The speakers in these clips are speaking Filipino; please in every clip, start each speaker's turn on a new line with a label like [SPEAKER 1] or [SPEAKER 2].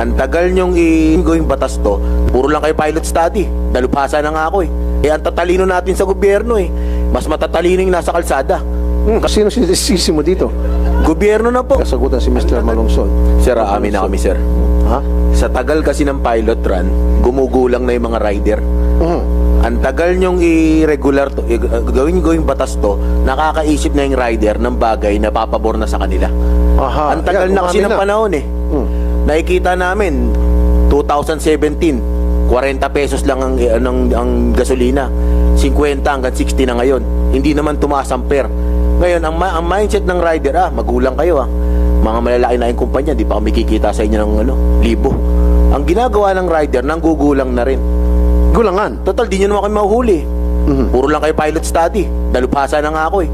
[SPEAKER 1] Ang tagal nyong i-going batas to, puro lang kayo pilot study. Dalubhasa na nga ako eh. Ang tatalino natin sa gobyerno eh. Mas matatalino yung nasa kalsada.
[SPEAKER 2] Sino sinisisi mo dito?
[SPEAKER 1] Gobyerno na po.
[SPEAKER 2] Kasagutan si Mr. Malungsod.
[SPEAKER 1] Sir, amin na kami, sir.
[SPEAKER 2] Ha?
[SPEAKER 1] Sa tagal kasi ng pilot run, gumugulang na yung mga rider. Ang tagal nyong i-regular to, gawin batas to, nakakaisip na yung rider ng bagay na papabor na sa kanila.
[SPEAKER 2] Aha.
[SPEAKER 1] Ang tagal
[SPEAKER 2] Yan,
[SPEAKER 1] na kasi
[SPEAKER 2] umamin
[SPEAKER 1] ng panahon eh. Nakikita namin, 2017, 40 pesos lang ang gasolina. 50 hanggang 60 na ngayon. Hindi naman tumaas ang fare. Ngayon, ang mindset ng rider, magulang kayo mga malalaki na yung kumpanya, di pa kami kikita sa inyo ng libo. Ang ginagawa ng rider, nanggugulang na rin.
[SPEAKER 2] Gulangan.
[SPEAKER 1] Total, di nyo naman kami mahuhuli. Puro lang kayo pilot study. Dalubhasa na nga ako eh.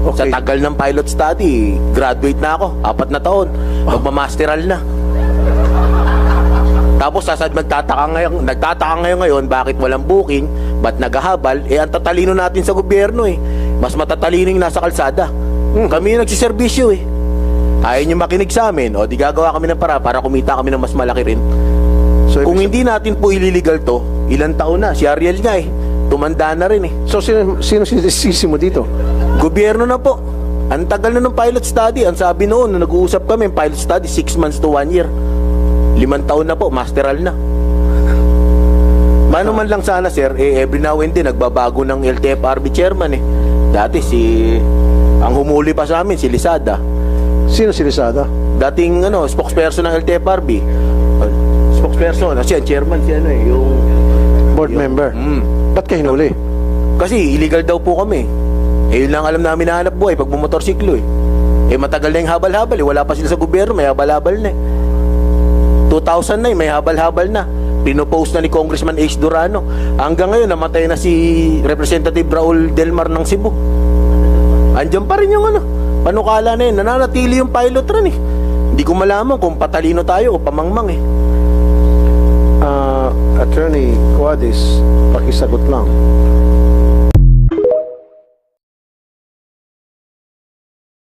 [SPEAKER 2] Okay.
[SPEAKER 1] Sa tagal ng pilot study, graduate na ako. 4 na taon. Magmamasteral na. Tapos nagtataka ngayon bakit walang booking, ba't naghahabal, ang tatalino natin sa gobyerno eh. Mas matatalino yung nasa kalsada. Kami yung nagsiservisyo eh. Ayaw nyo makinig sa amin, di gagawa kami ng para kumita kami ng mas malaki rin.
[SPEAKER 2] So,
[SPEAKER 1] Kung hindi natin po ililigal to, ilang taon na, si Ariel nga eh, tumanda na rin eh.
[SPEAKER 2] So, sino sinisisi mo dito?
[SPEAKER 1] Gobyerno na po. Ang tagal na ng pilot study. Ang sabi noon, nung nag-uusap kami, pilot study, 6 months to 1 year. 5 taon na po, masteral na. Mano man lang sana, sir, every now and then, nagbabago ng LTFRB chairman eh. Dati ang humuli pa sa amin, si Lisada.
[SPEAKER 2] Sino si Lisada?
[SPEAKER 1] Dating, spokesperson ng LTFRB. Spokesperson, siya, chairman, yung
[SPEAKER 2] Board member. Ba't ka hinuli?
[SPEAKER 1] Kasi illegal daw po kami. Yun lang alam namin na hanap buhay pag bumotorsiklo eh. Matagal na yung habal-habal eh. Wala pa sila sa gobyerno, may habal-habal na eh. 2000 na eh, may habal-habal na. Pinopost na ni Congressman H. Durano. Hanggang ngayon, namatay na si Representative Raul Delmar ng Cebu. Andiyan pa rin yung panukala na yun. Nananatili yung pilot run eh. Hindi ko malaman kung patalino tayo o pamangmang eh.
[SPEAKER 2] Attorney Cuadis, pakisagot lang.